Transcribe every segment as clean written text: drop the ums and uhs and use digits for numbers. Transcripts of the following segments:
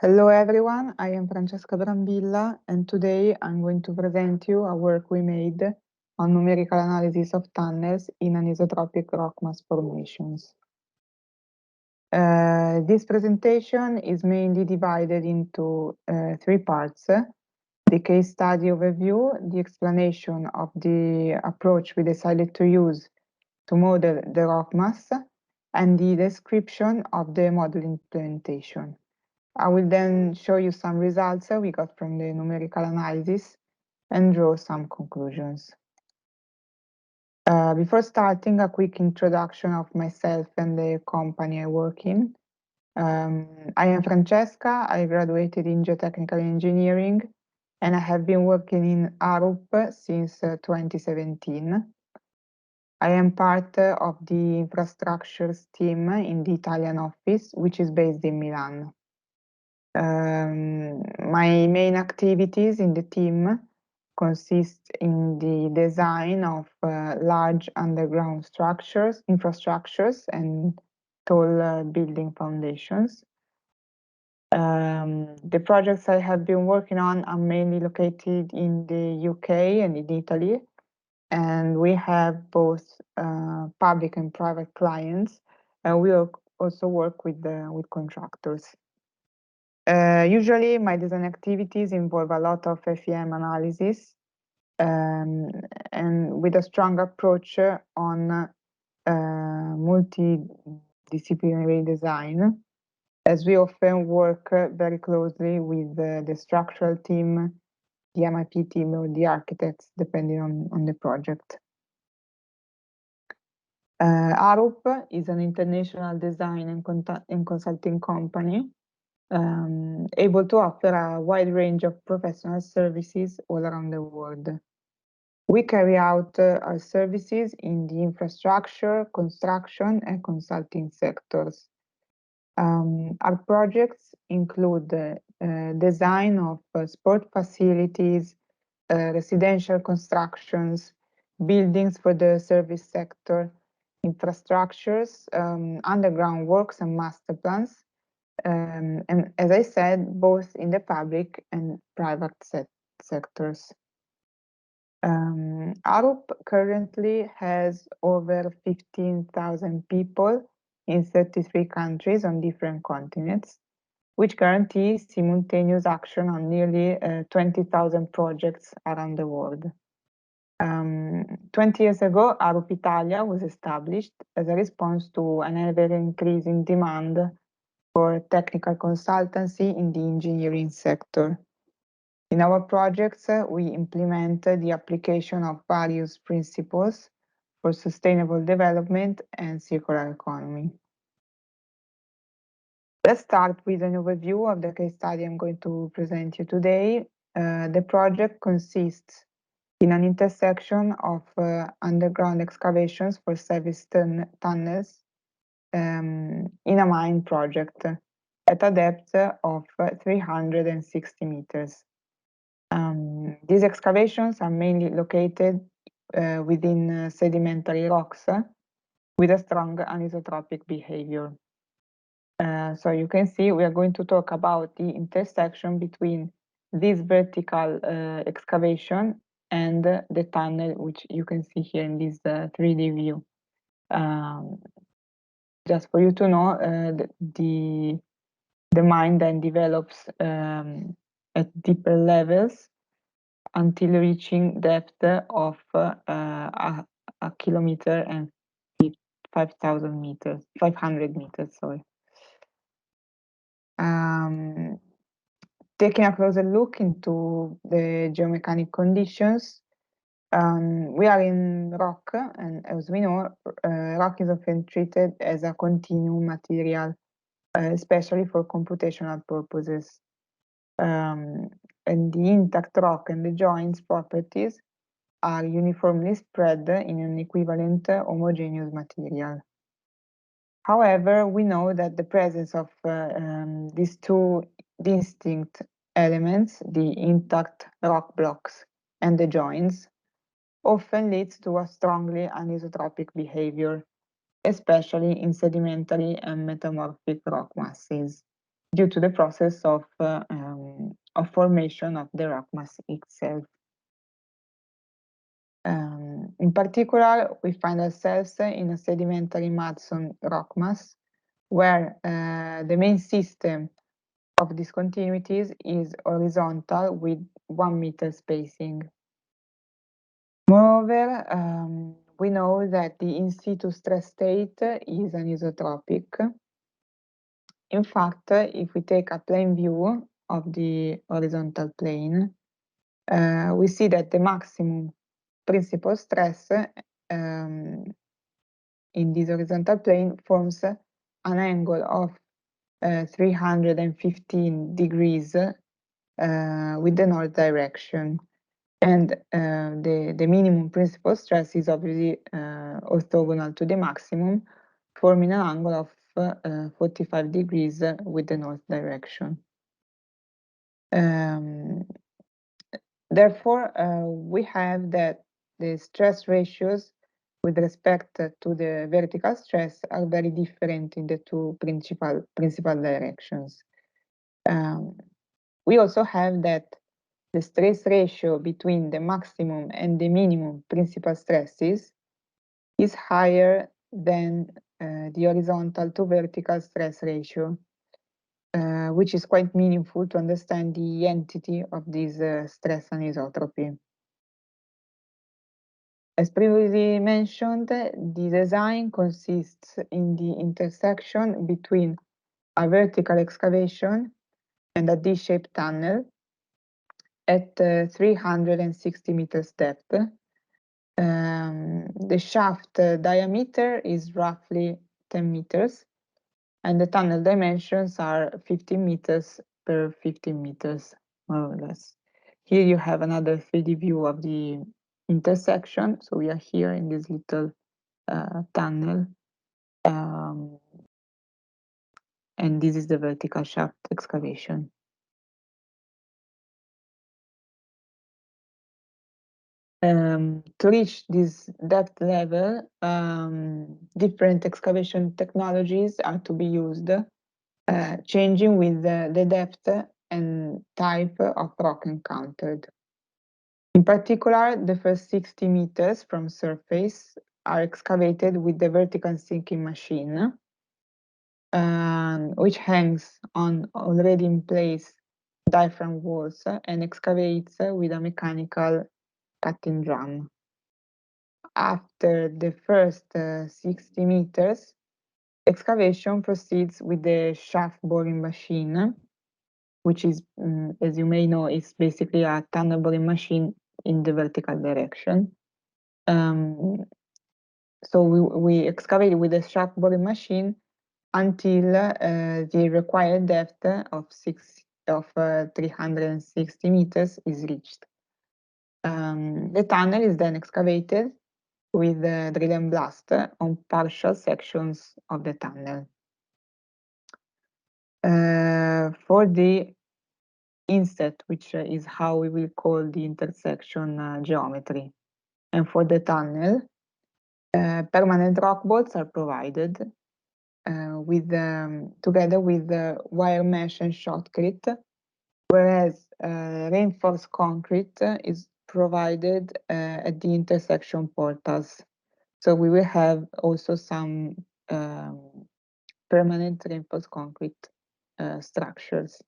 Hello everyone, I am Francesca Brambilla and today I'm going to present you a work we made on numerical analysis of tunnels in anisotropic rock mass formations. This presentation is mainly divided into three parts: the case study overview, the explanation of the approach we decided to use to model the rock mass, and the description of the model implementation. I will then show you some results we got from the numerical analysis and draw some conclusions. Before starting, a quick introduction of myself and the company I work in. I am Francesca. I graduated in Geotechnical Engineering and I have been working in Arup since 2017. I am part of the infrastructures team in the Italian office, which is based in Milan. My main activities in the team consist in the design of large underground infrastructures and tall building foundations. The projects I have been working on are mainly located in the UK and in Italy, and we have both public and private clients. We also work with contractors. Usually my design activities involve a lot of FEM analysis and with a strong approach on multidisciplinary design, as we often work very closely with the structural team, the MIP team, or the architects, depending on the project. Arup is an international design and consulting company able to offer a wide range of professional services all around the world. We carry out our services in the infrastructure, construction, and consulting sectors. Our projects include design of sport facilities, residential constructions, buildings for the service sector, infrastructures, underground works, and master plans. And as I said, both in the public and private sectors. Arup currently has over 15,000 people in 33 countries on different continents, which guarantees simultaneous action on nearly 20,000 projects around the world. 20 years ago, Arup Italia was established as a response to an ever-increasing demand for technical consultancy in the engineering sector. In our projects, we implement the application of various principles for sustainable development and circular economy. Let's start with an overview of the case study I'm going to present you today. The project consists in an intersection of underground excavations for service tunnels in a mine project at a depth of 360 meters. These excavations are mainly located within sedimentary rocks with a strong anisotropic behavior. So you can see we are going to talk about the intersection between this vertical excavation and the tunnel, which you can see here in this 3D view. Just for you to know, the mine then develops at deeper levels until reaching depth of a kilometer and 500 meters, sorry. Taking a closer look into the geomechanic conditions, we are in rock, and as we know, rock is often treated as a continuum material, especially for computational purposes. And the intact rock and the joints properties are uniformly spread in an equivalent homogeneous material. However, we know that the presence of these two distinct elements, the intact rock blocks and the joints, often leads to a strongly anisotropic behavior, especially in sedimentary and metamorphic rock masses. due to the process of formation of the rock mass itself. In particular, we find ourselves in a sedimentary mudstone rock mass where the main system of discontinuities is horizontal with 1 meter spacing. Moreover, we know that the in situ stress state is anisotropic. In fact, if we take a plane view of the horizontal plane, we see that the maximum principal stress in this horizontal plane forms an angle of 315 degrees with the north direction. And the minimum principal stress is obviously orthogonal to the maximum, forming an angle of 45 degrees with the north direction. Therefore, we have that the stress ratios with respect to the vertical stress are very different in the two principal directions. We also have that the stress ratio between the maximum and the minimum principal stresses is higher than the horizontal to vertical stress ratio, which is quite meaningful to understand the entity of this stress anisotropy. As previously mentioned, the design consists in the intersection between a vertical excavation and a D-shaped tunnel at 360 meters depth. The shaft diameter is roughly 10 meters, and the tunnel dimensions are 15 meters per 15 meters, more or less. Here you have another 3D view of the intersection. So we are here in this little tunnel, and this is the vertical shaft excavation. To reach this depth level, different excavation technologies are to be used, changing with the depth and type of rock encountered. In particular, the first 60 meters from surface are excavated with the vertical sinking machine, which hangs on already in place diaphragm walls and excavates with a mechanical cutting drum. After the first 60 meters, excavation proceeds with the shaft boring machine, which is, as you may know, is basically a tunnel boring machine in the vertical direction. So we excavate with the shaft boring machine until the required depth of 360 meters is reached. The tunnel is then excavated with drill and blast on partial sections of the tunnel. For the inset, which is how we will call the intersection geometry, and for the tunnel, permanent rock bolts are provided together with wire mesh and shotcrete, whereas reinforced concrete is provided at the intersection portals. So we will have also some permanent reinforced concrete structures.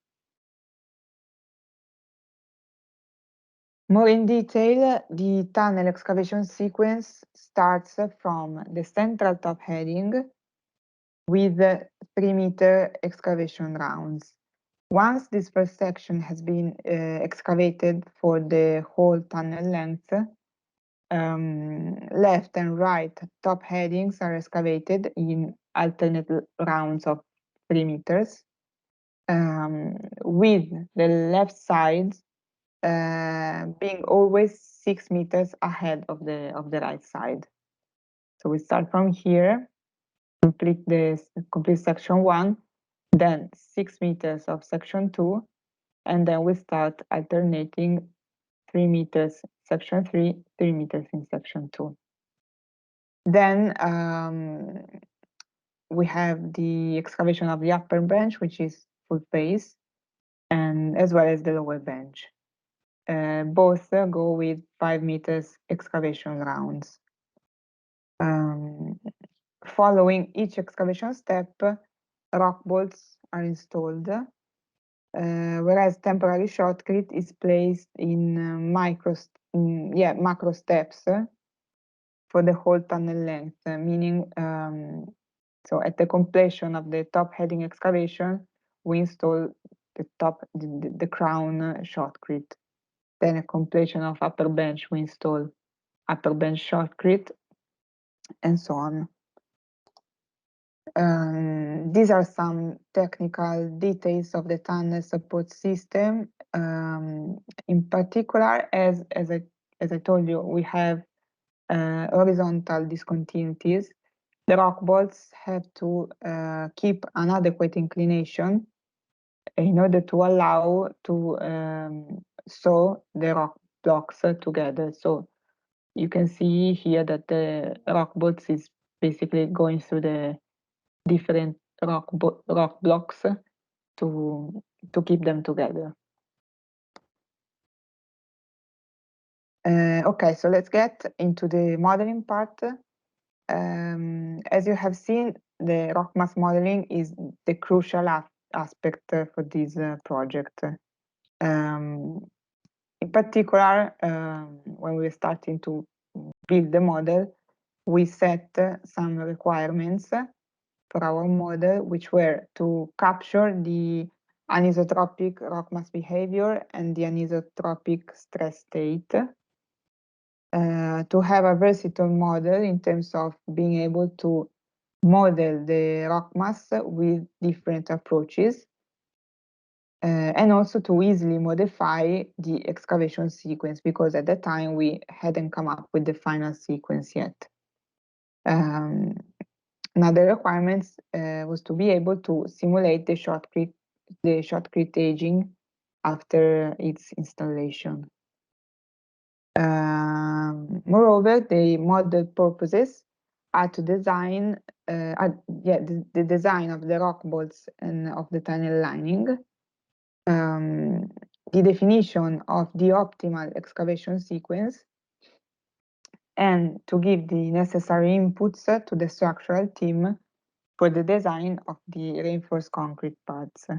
More in detail, the tunnel excavation sequence starts from the central top heading with 3-meter excavation rounds. Once this first section has been excavated for the whole tunnel length, left and right top headings are excavated in alternate rounds of 3 meters, with the left side being always 6 meters ahead of the right side. So we start from here, complete section 1, then 6 meters of section 2, and then we start alternating 3 meters section 3, 3 meters in section 2. Then we have the excavation of the upper branch, which is full face, and as well as the lower bench. Both go with 5 meters excavation rounds. Following each excavation step, rock bolts are installed, whereas temporary shotcrete is placed in macro steps for the whole tunnel length, meaning so at the completion of the top heading excavation, we install the crown shotcrete. Then at completion of upper bench, we install upper bench shotcrete, and so on. These are some technical details of the tunnel support system. In particular, as I told you, we have horizontal discontinuities. The rock bolts have to keep an adequate inclination in order to allow to sew the rock blocks together. So you can see here that the rock bolts is basically going through the different rock blocks to keep them together. Okay, so let's get into the modeling part. As you have seen, the rock mass modeling is the crucial aspect for this project. In particular, when we're starting to build the model, we set some requirements for our model, which were to capture the anisotropic rock mass behavior and the anisotropic stress state, to have a versatile model in terms of being able to model the rock mass with different approaches, and also to easily modify the excavation sequence, because at that time we hadn't come up with the final sequence yet. Another requirement was to be able to simulate the shotcrete aging after its installation. Moreover, the model purposes are to design the design of the rock bolts and of the tunnel lining, the definition of the optimal excavation sequence, and to give the necessary inputs to the structural team for the design of the reinforced concrete parts.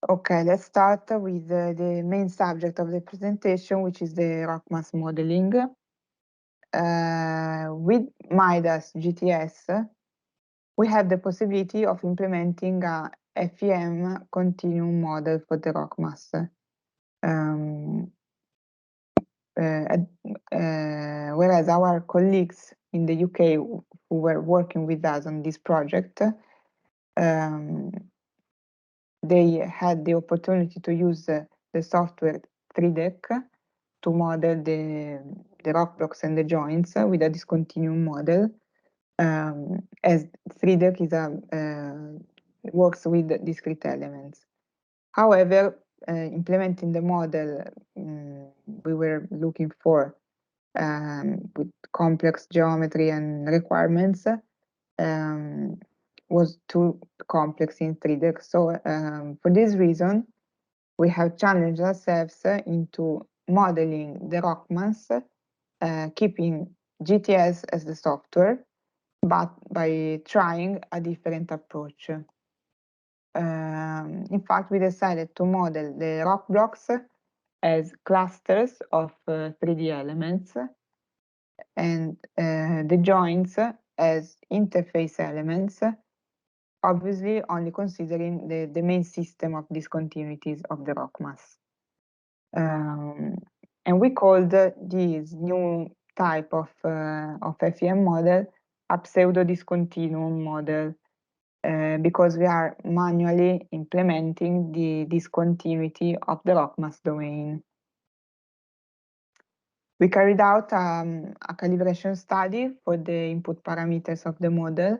Okay, let's start with the main subject of the presentation, which is the rock mass modeling. With MIDAS GTS, we have the possibility of implementing a FEM continuum model for the rock mass. Whereas our colleagues in the UK who were working with us on this project, they had the opportunity to use the software 3DEC to model the rock blocks and the joints with a discontinuum model, as 3DEC is works with discrete elements. However, implementing the model we were looking for with complex geometry and requirements was too complex in 3DEC. So for this reason, we have challenged ourselves into modeling the rock mass, keeping GTS as the software, but by trying a different approach. In fact, we decided to model the rock blocks as clusters of 3D elements, and the joints as interface elements, obviously only considering the main system of discontinuities of the rock mass. And we called this new type of FEM model a pseudo-discontinuum model, because we are manually implementing the discontinuity of the rock mass domain. We carried out a calibration study for the input parameters of the model,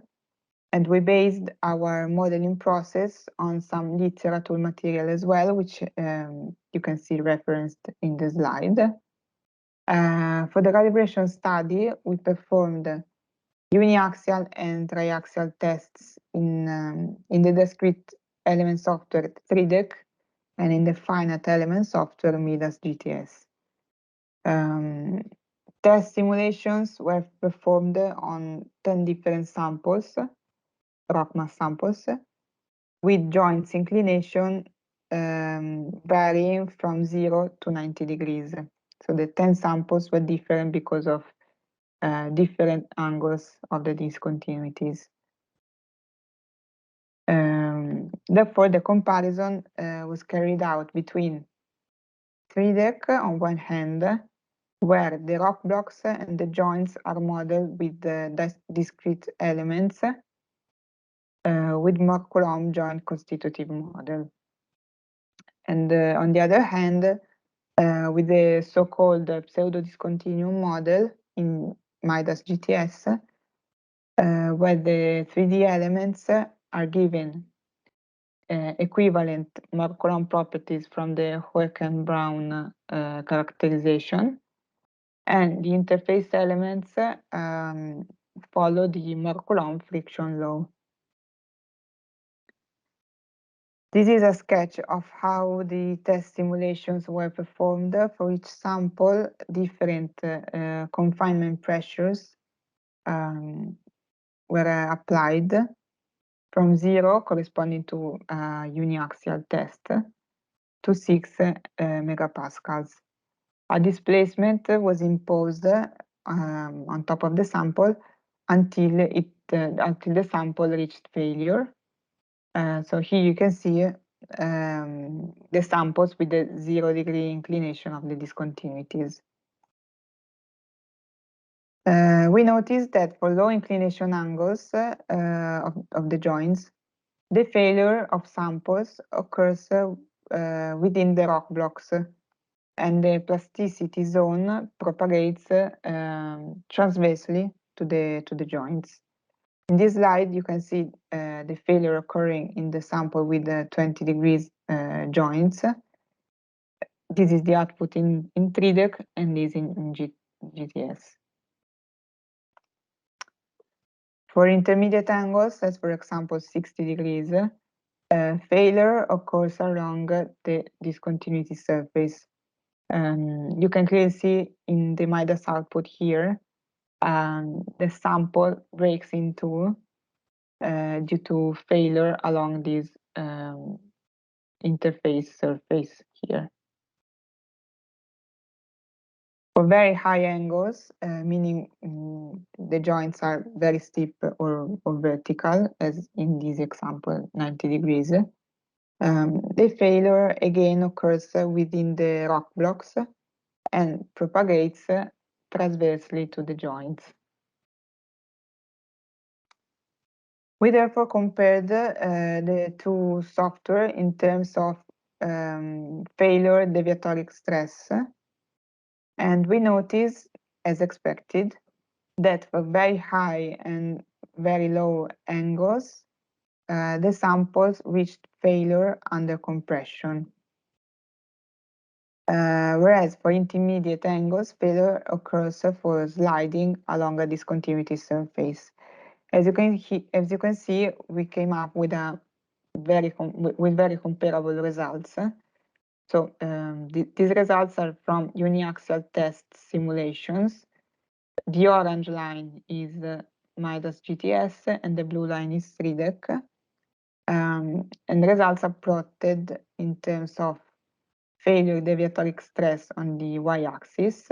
and we based our modeling process on some literature material as well, which you can see referenced in the slide. For the calibration study, we performed uniaxial and triaxial tests in the discrete element software 3DEC and in the finite element software MIDAS GTS. Test simulations were performed on 10 different samples, rock mass samples, with joints inclination varying from 0 to 90 degrees. So the 10 samples were different because of different angles of the discontinuities. Therefore, the comparison was carried out between 3DEC on one hand, where the rock blocks and the joints are modeled with the discrete elements with more Coulomb joint constitutive model. And on the other hand, with the so-called pseudo-discontinuum model in MIDAS GTS, where the 3D elements are given equivalent more Coulomb properties from the Hoeken-Brown characterization, and the interface elements follow the more Coulomb friction law. This is a sketch of how the test simulations were performed. For each sample, different confinement pressures were applied, from 0, corresponding to a uniaxial test, to 6 megapascals. A displacement was imposed on top of the sample until the sample reached failure. So here you can see the samples with the 0-degree inclination of the discontinuities. We noticed that for low inclination angles of the joints, the failure of samples occurs within the rock blocks, and the plasticity zone propagates transversely to the joints. In this slide, you can see the failure occurring in the sample with the 20 degrees joints. This is the output in 3DEC and this in GTS. For intermediate angles, as for example 60 degrees, failure occurs along the discontinuity surface. You can clearly see in the MIDAS output here, the sample breaks in two due to failure along this interface surface here. For very high angles, meaning the joints are very steep or vertical, as in this example, 90 degrees, the failure again occurs within the rock blocks and propagates transversely to the joints. We therefore compared the two software in terms of failure deviatoric stress, and we notice, as expected, that for very high and very low angles, the samples reached failure under compression. Whereas for intermediate angles, failure occurs for sliding along a discontinuity surface. As you can see, we came up with very comparable results. So these results are from uniaxial test simulations. The orange line is MIDAS GTS and the blue line is 3DEC. And the results are plotted in terms of failure deviatoric stress on the y-axis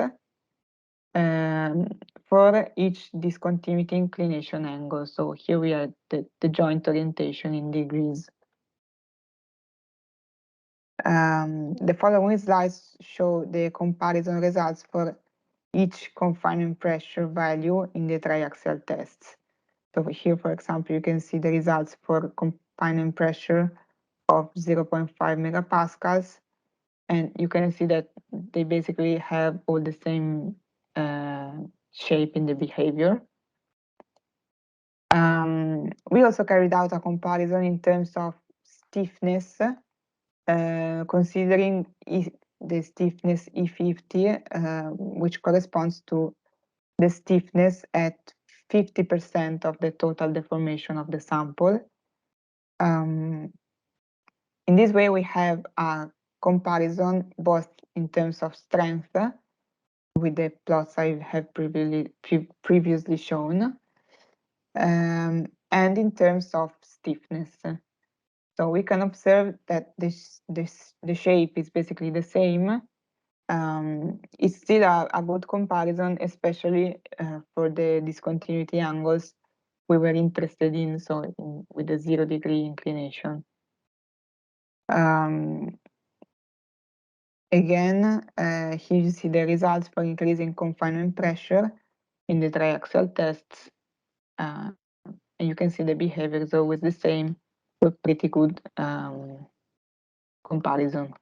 for each discontinuity inclination angle. So here we are the joint orientation in degrees. The following slides show the comparison results for each confinement pressure value in the triaxial tests. So here, for example, you can see the results for confinement pressure of 0.5 megapascals, and you can see that they basically have all the same shape in the behavior. We also carried out a comparison in terms of stiffness, considering the stiffness E50, which corresponds to the stiffness at 50% of the total deformation of the sample. In this way, we have a comparison both in terms of strength with the plots I have previously shown, and in terms of stiffness. So we can observe that the shape is basically the same. It's still a good comparison, especially for the discontinuity angles we were interested in, so with the 0-degree inclination. Again, here you see the results for increasing confinement pressure in the triaxial tests. And you can see the behavior is always the same, with pretty good comparison.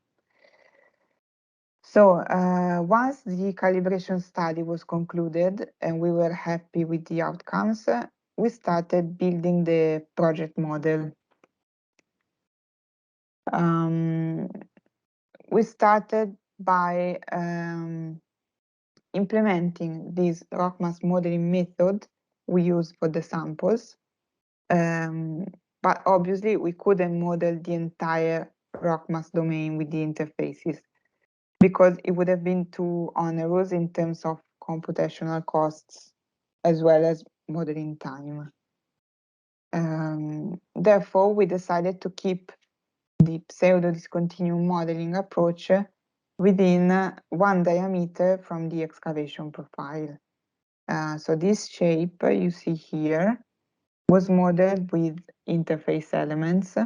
So once the calibration study was concluded and we were happy with the outcomes, we started building the project model. We started by implementing this rock mass modeling method we use for the samples. But obviously we couldn't model the entire rock mass domain with the interfaces, because it would have been too onerous in terms of computational costs as well as modeling time. Therefore, we decided to keep the pseudo-discontinuum modeling approach within one diameter from the excavation profile. So this shape you see here was modeled with interface elements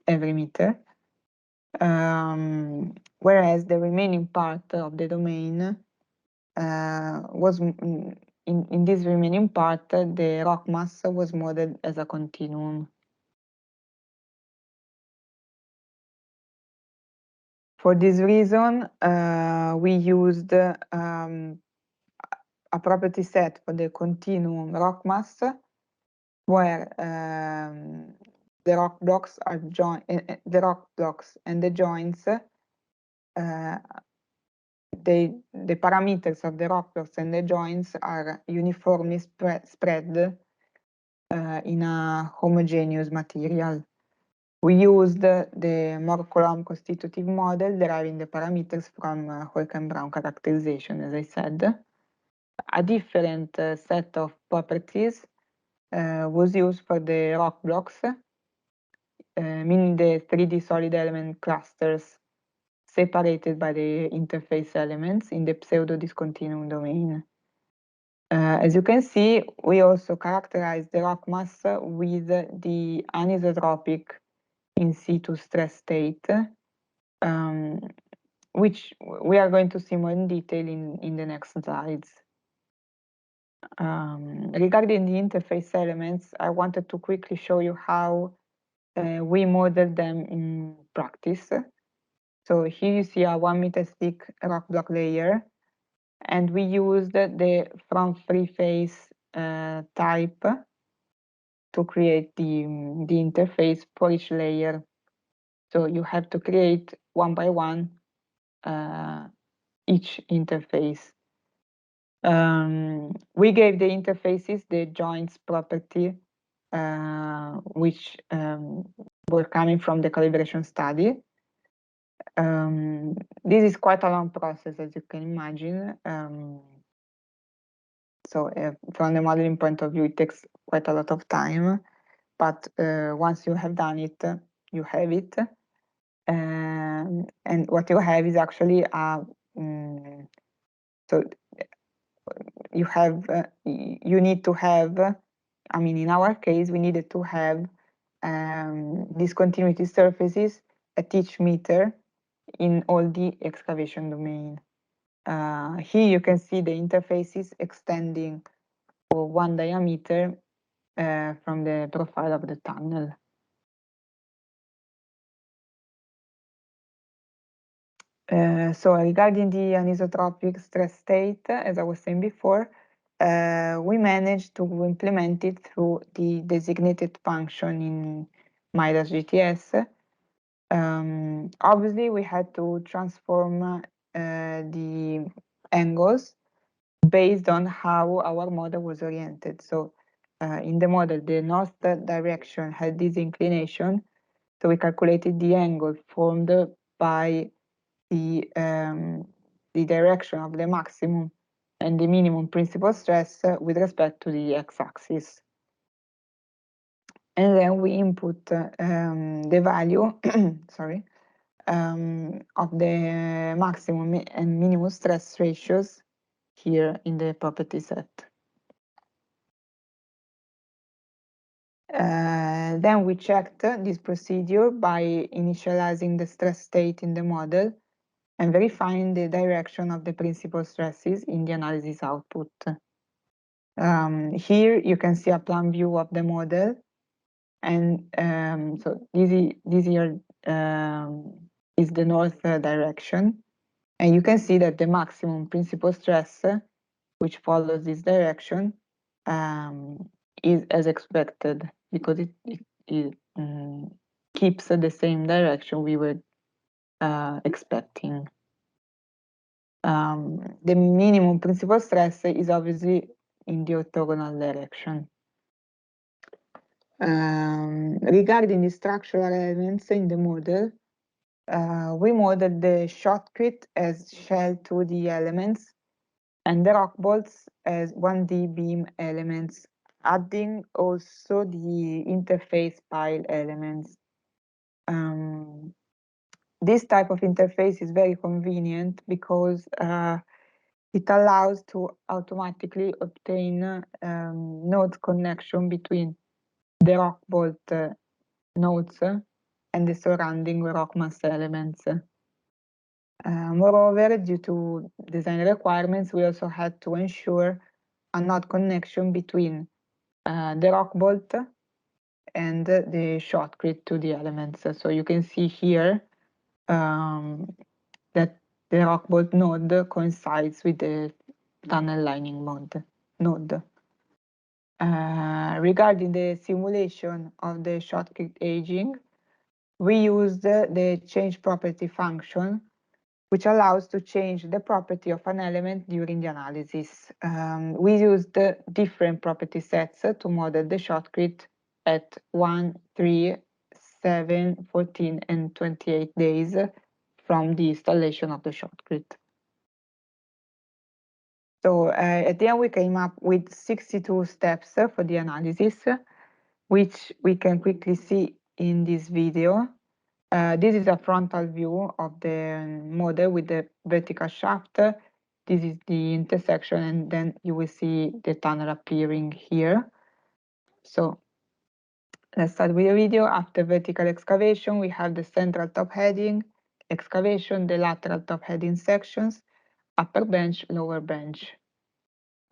every meter, whereas the remaining part of the domain was in this remaining part, the rock mass was modeled as a continuum. For this reason, we used a property set for the continuum rock mass, where the rock blocks are the rock blocks and the joints. The parameters of the rock blocks and the joints are uniformly spread in a homogeneous material. We used the Moore-Coulomb constitutive model, deriving the parameters from Hoek-and-Brown characterization, as I said. A different set of properties was used for the rock blocks, meaning the 3D solid element clusters separated by the interface elements in the pseudo-discontinuum domain. As you can see, we also characterize the rock mass with the anisotropic in situ stress state, which we are going to see more in detail in the next slides. Regarding the interface elements, I wanted to quickly show you how we model them in practice. So here you see a 1 meter thick rock block layer, and we used the from free face type to create the interface for each layer. So you have to create one by one each interface. We gave the interfaces the joints property, which were coming from the calibration study. This is quite a long process, as you can imagine. So from the modeling point of view, it takes quite a lot of time. But once you have done it, you have it. And what you have is actually a so you need to have, I mean, in our case, we needed to have discontinuity surfaces at each meter in all the excavation domain. Here you can see the interfaces extending for 1 diameter from the profile of the tunnel. So regarding the anisotropic stress state, as I was saying before, we managed to implement it through the designated function in MIDAS GTS. Obviously, we had to transform the angles based on how our model was oriented. So in the model, the north direction had this inclination, so we calculated the angle formed by the direction of the maximum and the minimum principal stress with respect to the x-axis. And then we input the value sorry, of the maximum and minimum stress ratios here in the property set. Then we checked this procedure by initializing the stress state in the model and verifying the direction of the principal stresses in the analysis output. Here you can see a plan view of the model, and so this here is the north direction, and you can see that the maximum principal stress, which follows this direction, is as expected, because it keeps the same direction we were expecting. The minimum principal stress is obviously in the orthogonal direction. Regarding the structural elements in the model, we modeled the shotcrete as shell 2D elements and the rock bolts as 1D beam elements, adding also the interface pile elements. This type of interface is very convenient because it allows to automatically obtain node connection between the rock bolt nodes and the surrounding rock mass elements. Moreover, due to design requirements, we also had to ensure a node connection between the rock bolt and the shotcrete to the elements. So you can see here that the rock bolt node coincides with the tunnel lining node. Regarding the simulation of the shotcrete aging, we used the change property function, which allows to change the property of an element during the analysis. We used different property sets to model the shotcrete at 1, 3, 7, 14, and 28 days from the installation of the shotcrete. So at the end, we came up with 62 steps for the analysis, which we can quickly see in this video. This is a frontal view of the model with the vertical shaft. This is the intersection, and then you will see the tunnel appearing here. So let's start with the video. After vertical excavation, we have the central top heading, excavation, the lateral top heading sections, upper bench, lower bench.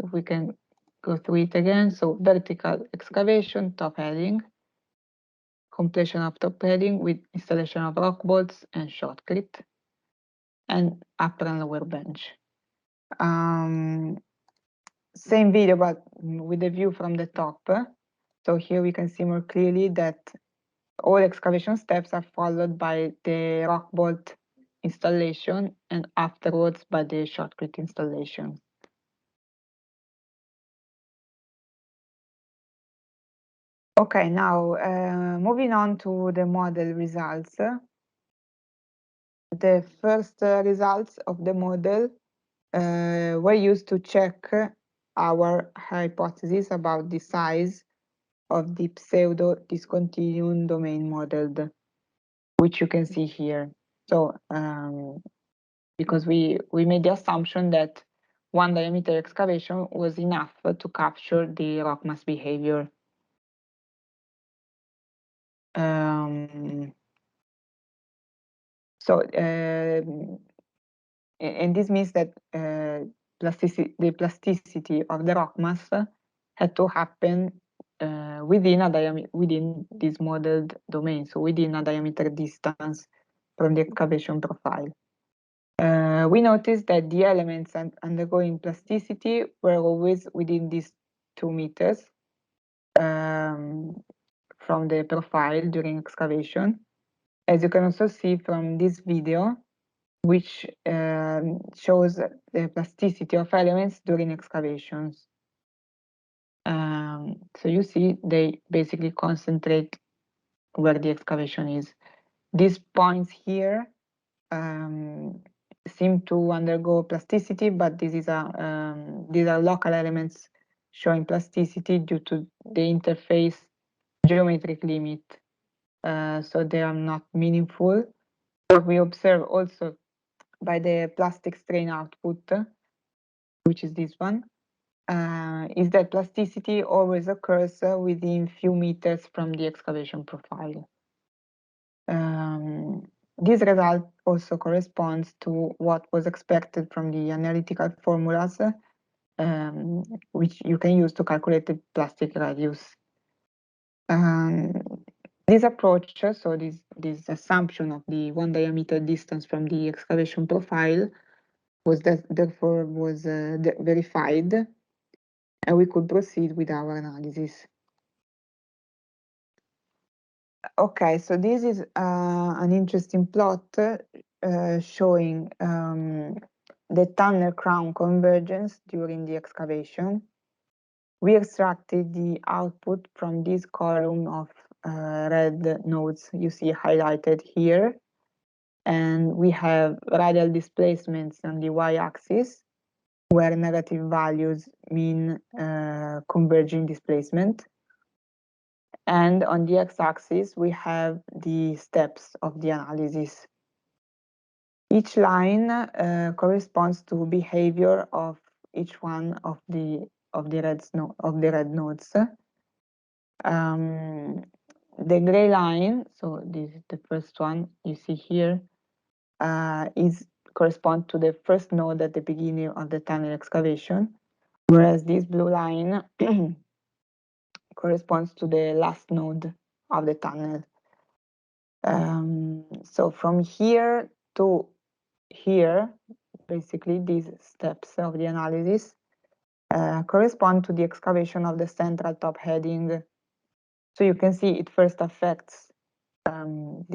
If we can go through it again. So vertical excavation, top heading, completion of top heading with installation of rock bolts and shotcrete, and upper and lower bench. Same video, but with the view from the top. So here we can see more clearly that all excavation steps are followed by the rock bolt installation and afterwards by the shotcrete installation. Okay, now moving on to the model results. The first results of the model were used to check our hypothesis about the size of the pseudo-discontinuum domain modeled, which you can see here. So because we made the assumption that 1 diameter excavation was enough to capture the rock mass behavior. And this means that the plasticity of the rock mass had to happen within this modeled domain, so within a diameter distance from the excavation profile. We noticed that the elements undergoing plasticity were always within these 2 meters from the profile during excavation, as you can also see from this video, which shows the plasticity of elements during excavations. So you see they basically concentrate where the excavation is. These points here seem to undergo plasticity, but these are local elements showing plasticity due to the interface geometric limit. So they are not meaningful. What we observe also by the plastic strain output, which is this one, is that plasticity always occurs within few meters from the excavation profile. This result also corresponds to what was expected from the analytical formulas, which you can use to calculate the plastic radius. This approach, so this assumption of the 1 diameter distance from the excavation profile, was therefore verified, and we could proceed with our analysis. Okay, so this is an interesting plot showing the tunnel crown convergence during the excavation. We extracted the output from this column of red nodes you see highlighted here, and we have radial displacements on the y-axis, where negative values mean converging displacement. And on the x-axis, we have the steps of the analysis. Each line corresponds to behavior of each one of the red nodes. The gray line, so this is the first one you see here, corresponds to the first node at the beginning of the tunnel excavation, whereas this blue line corresponds to the last node of the tunnel. So from here to here, basically these steps of the analysis correspond to the excavation of the central top heading. So you can see it first affects only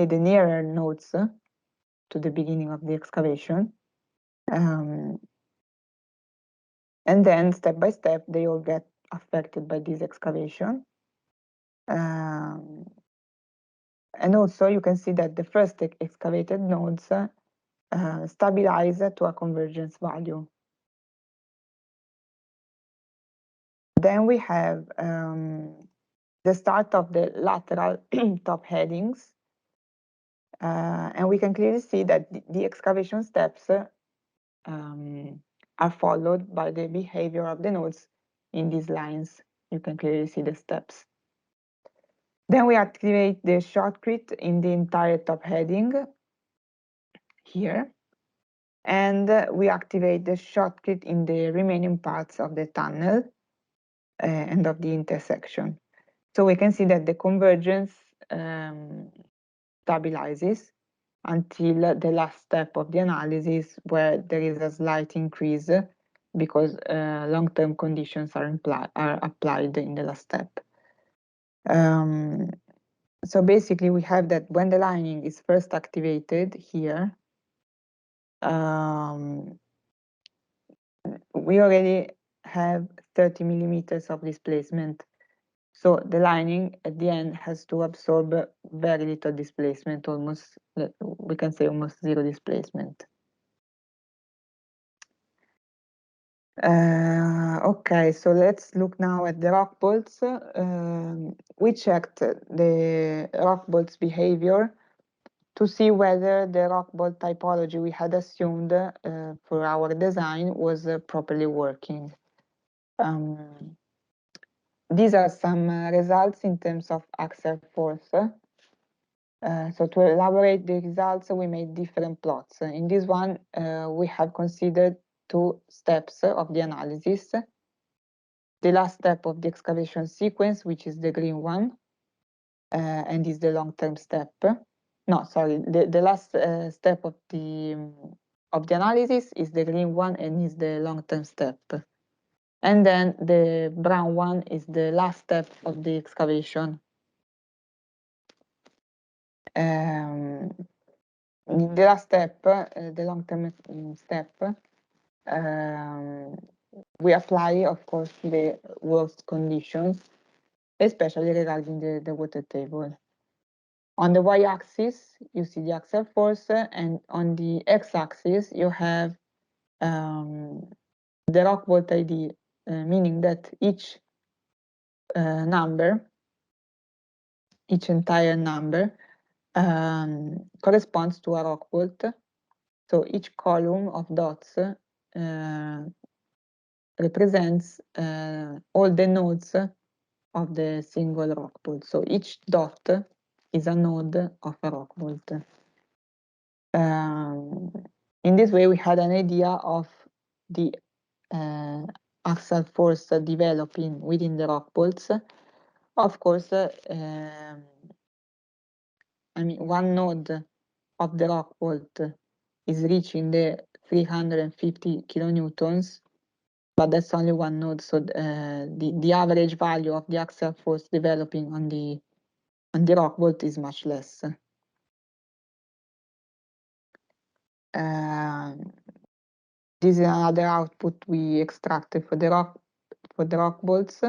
the nearer nodes to the beginning of the excavation. And then step by step, they all get affected by this excavation. And also you can see that the first excavated nodes stabilize to a convergence value. Then we have the start of the lateral top headings, and we can clearly see that the excavation steps are followed by the behavior of the nodes in these lines. You can clearly see the steps. Then we activate the shotcrete in the entire top heading here, and we activate the shotcrete in the remaining parts of the tunnel and of the intersection. So we can see that the convergence stabilizes until the last step of the analysis, where there is a slight increase because long-term conditions are applied in the last step. So basically we have that when the lining is first activated here, we already have 30 millimeters of displacement. So the lining at the end has to absorb very little displacement, almost, we can say almost zero displacement. Okay, so let's look now at the rock bolts. We checked the rock bolts behavior to see whether the rock bolt typology we had assumed for our design was properly working. These are some results in terms of axial force. So to elaborate the results, we made different plots. In this one, we have considered two steps of the analysis. The last step of the excavation sequence, which is the green one, and is the long-term step. No, sorry, the last step of the analysis is the green one and is the long-term step. And then the brown one is the last step of the excavation. The last step, the long-term step, we apply, of course, the worst conditions, especially regarding the water table. On the y-axis, you see the axial force, and on the x-axis, you have the rock bolt ID, meaning that each entire number, corresponds to a rock bolt. So each column of dots represents all the nodes of the single rock bolt. So each dot is a node of a rock bolt. In this way, we had an idea of the axial force developing within the rock bolts. Of course, I mean, one node of the rock bolt is reaching the 350 kilonewtons, but that's only one node. So the average value of the axial force developing on the rock bolt is much less. This is another output we extracted for the rock bolts.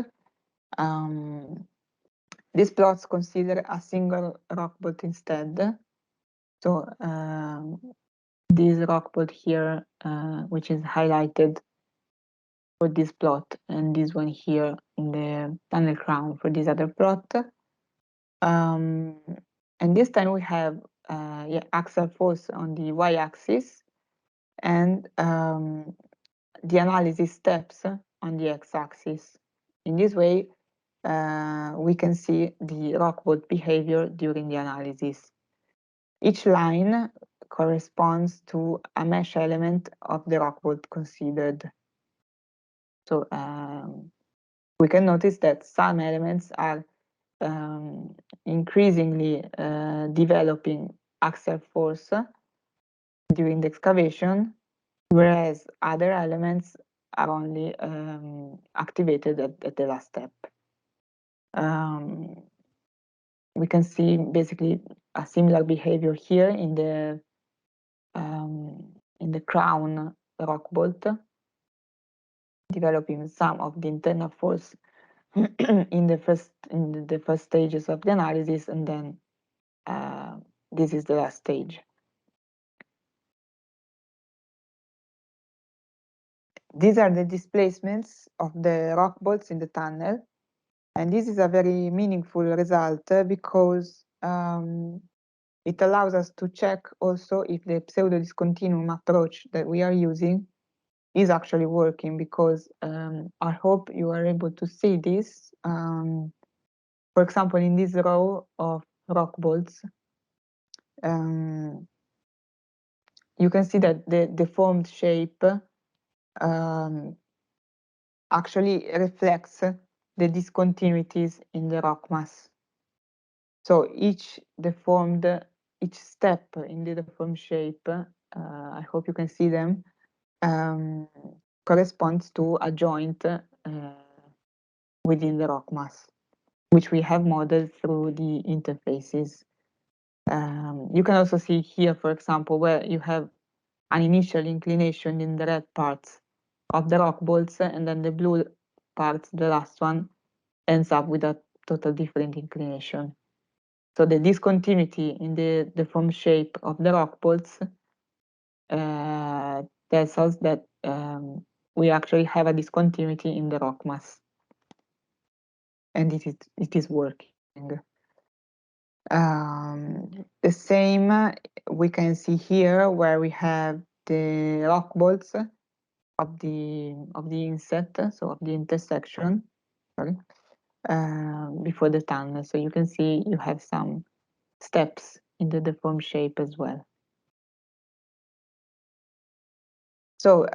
These plots consider a single rock bolt instead. So this rock bolt here, which is highlighted for this plot, and this one here in the tunnel crown for this other plot. And this time we have axial force on the y-axis and the analysis steps on the x-axis. In this way, we can see the rock bolt behavior during the analysis. Each line corresponds to a mesh element of the rock bolt considered. So we can notice that some elements are increasingly developing axial force during the excavation, whereas other elements are only activated at the last step. We can see basically a similar behavior here in the crown rock bolt, developing some of the internal force in the first stages of the analysis, and then this is the last stage. These are the displacements of the rock bolts in the tunnel, and this is a very meaningful result because it allows us to check also if the pseudo-discontinuum approach that we are using is actually working, because I hope you are able to see this. For example, in this row of rock bolts, you can see that the deformed shape actually reflects the discontinuities in the rock mass. So each step in the deformed shape, I hope you can see them, corresponds to a joint within the rock mass, which we have modeled through the interfaces. You can also see here, for example, where you have an initial inclination in the red parts of the rock bolts, and then the blue parts, the last one, ends up with a total different inclination. So the discontinuity in the deformed shape of the rock bolts tells us that we actually have a discontinuity in the rock mass, and it is working. The same we can see here, where we have the rock bolts of the inset, so of the intersection, sorry, before the tunnel. So you can see you have some steps in the deformed shape as well. So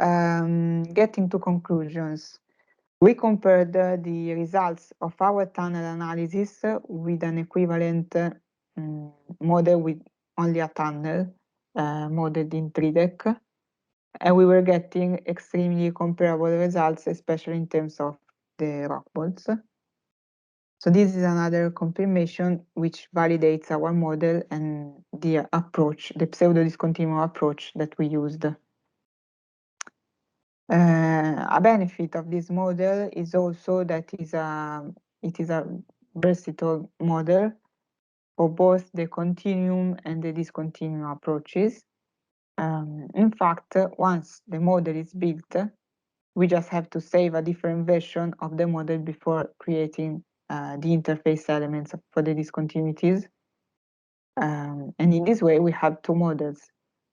getting to conclusions, we compared the results of our tunnel analysis with an equivalent model with only a tunnel modeled in 3D, and we were getting extremely comparable results, especially in terms of the rock bolts. So this is another confirmation which validates our model and the approach, the pseudo-discontinuum approach that we used. A benefit of this model is also that it is a versatile model for both the continuum and the discontinuum approaches. In fact, once the model is built, we just have to save a different version of the model before creating the interface elements for the discontinuities. And in this way, we have two models.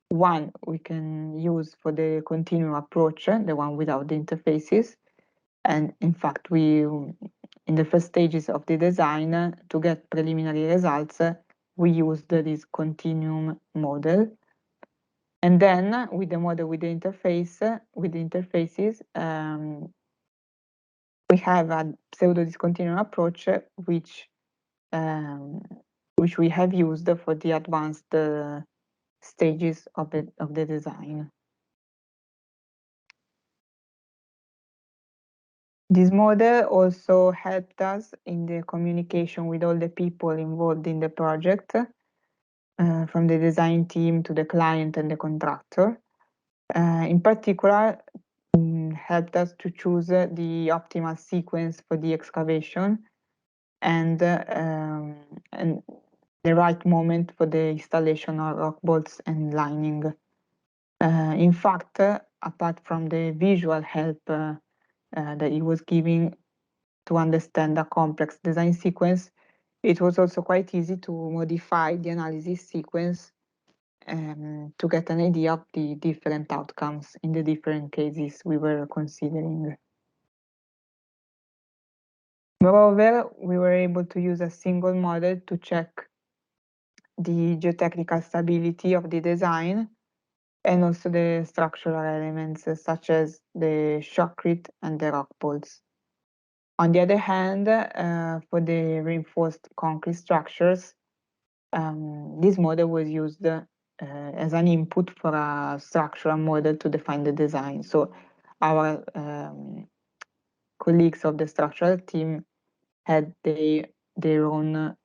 One we can use for the continuum approach, the one without the interfaces. And in fact, in the first stages of the design, to get preliminary results, we used this continuum model. And then with the model with the interfaces, we have a pseudo-discontinuum approach, which we have used for the advanced stages of the design. This model also helped us in the communication with all the people involved in the project, from the design team to the client and the contractor. In particular, helped us to choose the optimal sequence for the excavation and the right moment for the installation of rock bolts and lining. In fact, apart from the visual help that it was giving to understand a complex design sequence, it was also quite easy to modify the analysis sequence to get an idea of the different outcomes in the different cases we were considering. Moreover, we were able to use a single model to check the geotechnical stability of the design and also the structural elements such as the shotcrete and the rock bolts. On the other hand, for the reinforced concrete structures, this model was used as an input for a structural model to define the design. So our colleagues of the structural team had their own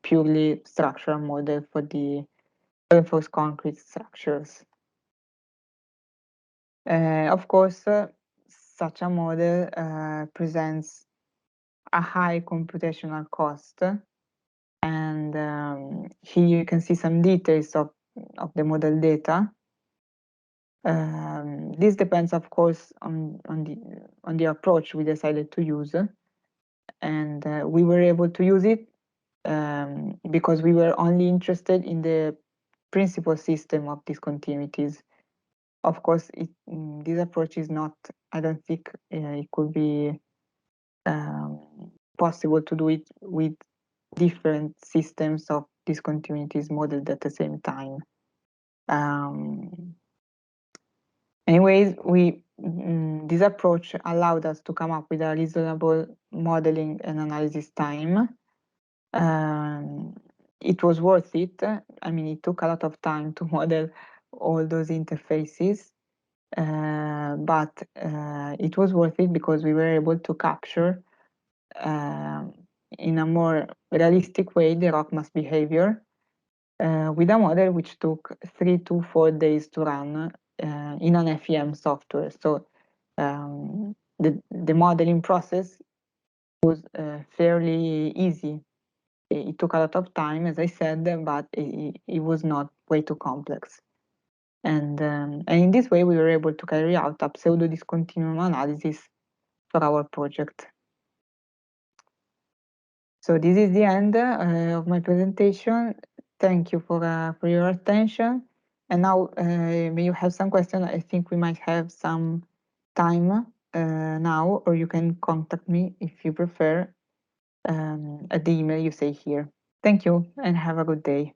purely structural model for the reinforced concrete structures. Of course, such a model presents a high computational cost, and here you can see some details of the model data. This depends, of course, on the approach we decided to use, and we were able to use it because we were only interested in the principal system of discontinuities. Of course, this approach is not, I don't think it could be possible to do it with different systems of discontinuities modeled at the same time. Anyways, this approach allowed us to come up with a reasonable modeling and analysis time. It was worth it. I mean, it took a lot of time to model all those interfaces, but it was worth it because we were able to capture in a more realistic way the rock mass behavior with a model which took 3 to 4 days to run in an FEM software. So the modeling process was fairly easy. It took a lot of time, as I said, but it was not way too complex. And in this way, we were able to carry out a pseudo-discontinuum analysis for our project. So this is the end of my presentation. Thank you for your attention. And now, may you have some questions? I think we might have some time now, or you can contact me if you prefer at the email you say here. Thank you and have a good day.